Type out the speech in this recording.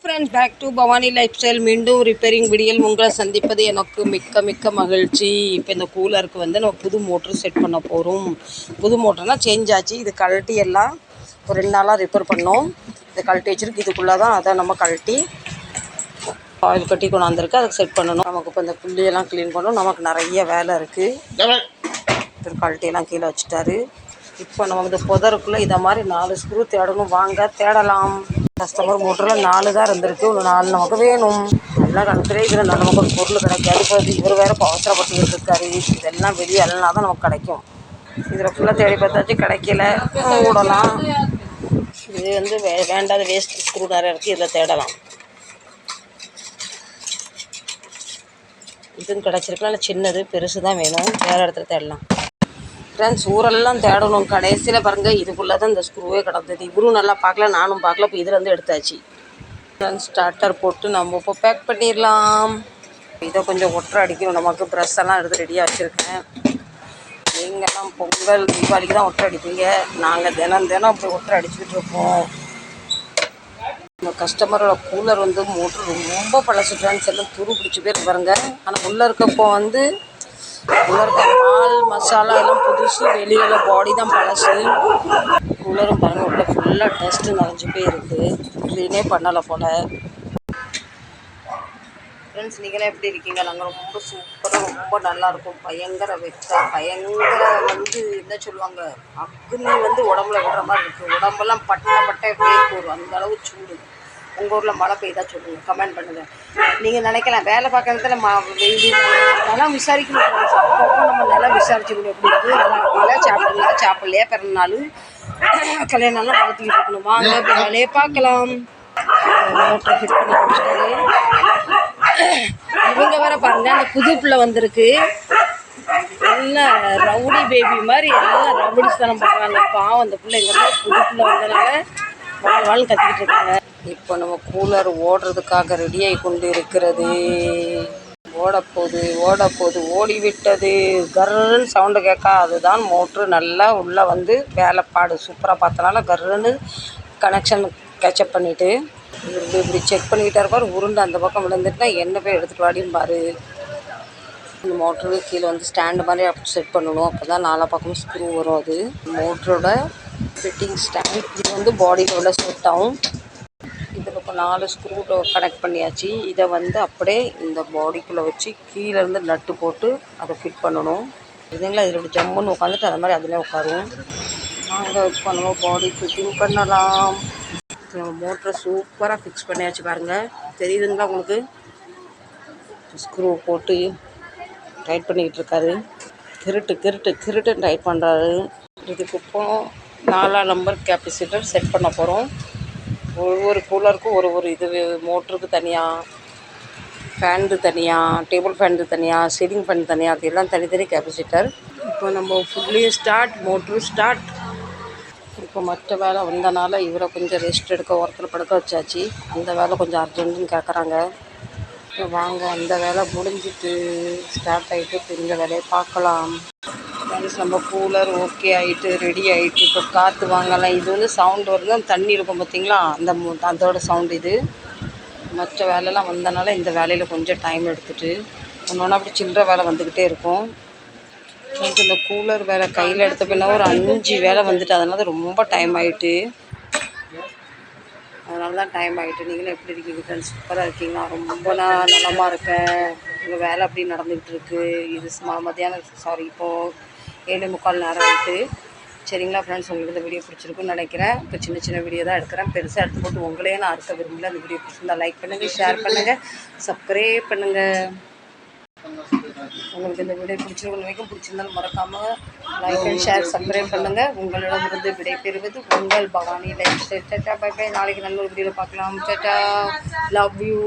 Friends, back to Bhavani life style. மீண்டும் repairing வீடியோவில் உங்களை சந்திப்பது எனக்கு மிக்க மிக்க மகிழ்ச்சி. இப்போ இந்த கூலருக்கு வந்து நம்ம புது மோட்ரு செட் பண்ண போகிறோம். புது மோட்டர்னால் சேஞ்ச் ஆச்சு. இது கழட்டி எல்லாம் ஒரு 2 நாளாக ரிப்பேர் பண்ணோம். இதை கழட்டி வச்சுருக்கு. இதுக்குள்ளே தான் அதை நம்ம கழட்டி ஆயில் கட்டி கொண்டாந்துருக்கு. அதுக்கு செட் பண்ணணும். நமக்கு இப்போ இந்த புள்ளியெல்லாம் க்ளீன் பண்ணணும். நமக்கு நிறைய வேலை இருக்குது. இது கழட்டியெல்லாம் கீழே வச்சுட்டாரு. இப்போ நம்ம இந்த புதருக்குள்ளே இதை மாதிரி 4 ஸ்க்ரூ தேடணும். வாங்க தேடலாம். கஸ்டமர் மோட்டரில் 4 தான் இருந்திருக்கு. ஒரு 4 நமக்கு வேணும். நல்லா கணக்கிலே இதில் நமக்கு ஒரு பொருள் கிடைக்காது. இப்போ இவர் வேறு அவசரப்பட்டுக்கிட்டு இருக்காரு. இதெல்லாம் வெளியே எல்லாம் தான் நமக்கு கிடைக்கும். இதில் ஃபுல்லாக தேடி பார்த்தாச்சு, கிடைக்கல. விடலாம். இது வந்து வேண்டாத வேஸ்ட் ஸ்க்ரூ நிறைய இருக்குது. இதில் தேடலாம். இதுவும் கிடச்சிருக்குனால சின்னது பெருசு தான் வேணும். வேறு இடத்துல தேடலாம். ஃப்ரெண்ட்ஸ், ஊரெல்லாம் தேடணும். கடைசியில் பாருங்கள், இதுக்குள்ளே தான் இந்த ஸ்க்ரூவே கிடந்தது. இவரும் நல்லா பார்க்கல, நானும் பார்க்கல. இப்போ இதில் வந்து எடுத்தாச்சு. ஃப்ரெண்ட்ஸ், ஸ்டார்டர் போட்டு நம்ம இப்போ பேக் பண்ணிடலாம். இதை கொஞ்சம் ஒற்றை அடிக்கணும். நமக்கு ப்ரெஷ் எல்லாம் எடுத்து ரெடியாக வச்சுருக்கேன். நீங்கள்லாம் பொங்கல் தீபாவளிக்கு தான் ஒற்றை அடிப்பீங்க. நாங்கள் தினம் அப்படி ஒற்றை அடிச்சுக்கிட்டு இருப்போம். இந்த கஸ்டமரோட கூலர் வந்து மோட்ரு ரொம்ப பழசு. ஃப்ரெண்ட்ஸ், எல்லாம் துரு பிடிச்சி போய் பாருங்க. ஆனால் உள்ளே இருக்கப்போ வந்து உள்ள இருக்க மால் மசாலா எல்லாம் புதுசு. வெளியில் பாடி தான் பழசு. கூலரும் பாருங்கள், உள்ள ஃபுல்லாக டஸ்ட்டு நிறைஞ்சு போய் இருக்குது. க்ளீனே பண்ணலை போல். ஃப்ரெண்ட்ஸ், நீங்களே எப்படி இருக்கீங்க? நாங்கள் ரொம்ப சூப்பராக ரொம்ப நல்லாயிருக்கும். பயங்கர பயங்கர வந்து என்ன சொல்லுவாங்க, அக்னி வந்து உடம்புல விடுற மாதிரி இருக்குது. உடம்பெல்லாம் பட்டை வேர்க்கும். அந்த அளவு சூடு. உங்கள் ஊரில் மழை பெய்தா சொல்லுங்கள், கமெண்ட் பண்ணுங்கள். நீங்கள் நினைக்கலாம் வேலை பார்க்குறதுல வெயில் நிலம் விசாரிக்கணும். அப்பப்போ நம்ம நிலம் விசாரிச்சுக்கணும். எப்படி இருக்குது, நல்லா இருக்கீங்களா, சாப்பிடலையா, பிறந்த நாள் கல்யாண நாள்லாம் வளர்த்திக்கிட்டு இருக்கணும். வாங்க இப்போ வேலையை பார்க்கலாம். மோட்டரை ஃபிட் பண்ணி கொடுத்துட்டாரு. இவங்க வேற பாருங்கள், அந்த புது பிள்ளை வந்திருக்கு. எல்லாம் ரவுடி பேபி மாதிரி எல்லாம் ரவுடிஸ்தனம் பண்ணுறாங்க. பாவம் அந்த பிள்ளைங்க புது பிள்ளை வந்தனால வாழ் கத்திக்கிட்டு இருக்காங்க. இப்போ நம்ம கூலர் ஓடுறதுக்காக ரெடியாகி கொண்டு இருக்கிறது. ஓடப்போது ஓடிவிட்டது. கர்ன்னு சவுண்டு கேட்கா, அதுதான் மோட்ரு நல்லா உள்ளே வந்து வேலைப்பாடு சூப்பராக பார்த்தனால கர்ன்னு கனெக்ஷன் கேட்சப் பண்ணிவிட்டு இப்படி செக் பண்ணிக்கிட்டே இருப்பார். உருண்டு அந்த பக்கம் விழுந்துட்டுனா என்ன போய் எடுத்துகிட்டு வாடிம்பார். இந்த மோட்ரு கீழே வந்து ஸ்டாண்டு மாதிரி செட் பண்ணணும். அப்போ தான் 4 பக்கமும் ஸ்க்ரூ வரும். அது மோட்டரோட ஃபிட்டிங் ஸ்டாண்ட். இது வந்து பாடியில் உள்ள செட் ஆகும். இதில் இப்போ 4 ஸ்க்ரூ கனெக்ட் பண்ணியாச்சு. இதை வந்து அப்படியே இந்த பாடிக்குள்ளே வச்சு கீழேருந்து நட்டு போட்டு அதை ஃபிட் பண்ணணும். இதுங்களா இதில் இப்படி ஜம்முன்னு உட்காந்துட்டு அது மாதிரி அதிலே உட்காரும். நாங்கள் இப்போ நம்ம பாடி ஃபிட்டிங் பண்ணலாம். நம்ம மோட்டரை சூப்பராக ஃபிக்ஸ் பண்ணியாச்சு. பாருங்கள், தெரியுதுங்களா உங்களுக்கு? ஸ்க்ரூ போட்டு டைட் பண்ணிக்கிட்டு இருக்காரு. கிருட்டு டைட் பண்ணுறாரு. இதுக்கு இப்போ 4ஆம் நம்பர் கேப்பசிட்டர் செட் பண்ண போகிறோம். ஒவ்வொரு கூலருக்கும் ஒரு இது மோட்டருக்கு தனியாக, ஃபேனுக்கு தனியாக, டேபிள் ஃபேனுக்கு தனியாக, சீலிங் ஃபேன் தனியாக, அதெல்லாம் தனித்தனி கேப்பசிட்டர். இப்போ நம்ம ஃபுல்லி மோட்ரு ஸ்டார்ட். இப்போ மற்ற வேலை வந்தனால இவரை கொஞ்சம் ரெஸ்ட் எடுக்க ஒருத்தர் படுக்க வச்சாச்சு. அந்த வேலை கொஞ்சம் அர்ஜென்ட்டுன்னு கேட்குறாங்க. இப்போ வாங்க, அந்த வேலை முடிஞ்சிட்டு ஸ்டார்ட் ஆகிட்டு இப்போ இந்த வேலையை பார்க்கலாம். நம்ம கூலர் ஓகே ஆகிட்டு ரெடி ஆகிட்டு இப்போ காற்று வாங்கலாம். இது வந்து சவுண்டு வருது, தண்ணி இருக்கும் பார்த்தீங்களா, அதோட சவுண்டு இது. மற்ற வேலைலாம் வந்தனால இந்த வேலையில் கொஞ்சம் டைம் எடுத்துகிட்டு ஒன்று அப்படி சில்லற வேலை வந்துக்கிட்டே இருக்கும். எனக்கு இந்த கூலர் வேலை கையில் எடுத்த பின்னா ஒரு 5 வேலை வந்துட்டு அதனால ரொம்ப டைம் ஆகிட்டு. அதனால தான் டைம் ஆகிட்டு. நீங்களும் எப்படி இருக்கீங்க ஃப்ரெண்ட்ஸ்? சூப்பராக இருக்கீங்களா? ரொம்ப நலமாக இருக்கேன். உங்கள் வேலை அப்படி நடந்துக்கிட்டு இருக்குது. இது மத்தியானம் இப்போது 7:45 நேரம் ஆகிட்டு. சரிங்களா ஃப்ரெண்ட்ஸ், உங்களுக்கு இந்த வீடியோ பிடிச்சிருக்குன்னு நினைக்கிறேன். இப்போ சின்ன வீடியோ தான் எடுக்கிறேன். பெருசாக எடுத்து போட்டு உங்களையே நான் அறுக்க விரும்பல. அந்த வீடியோ பிடிச்சிருந்தா லைக் பண்ணுங்கள், ஷேர் பண்ணுங்கள், சப்ஸ்கிரைப் பண்ணுங்கள். உங்களுக்கு இந்த வீடியோ பிடிச்சிருந்தாலும் மறக்காமல் லைக் அண்ட் ஷேர் சப்ஸ்கிரைப் பண்ணுங்கள். உங்களிடமிருந்து விடைபெறுவது உங்கள் Bhavani life style. Tata, bye bye. நாளைக்கு நல்ல ஒரு வீடியோவில் பார்க்கலாம். Tata, love you.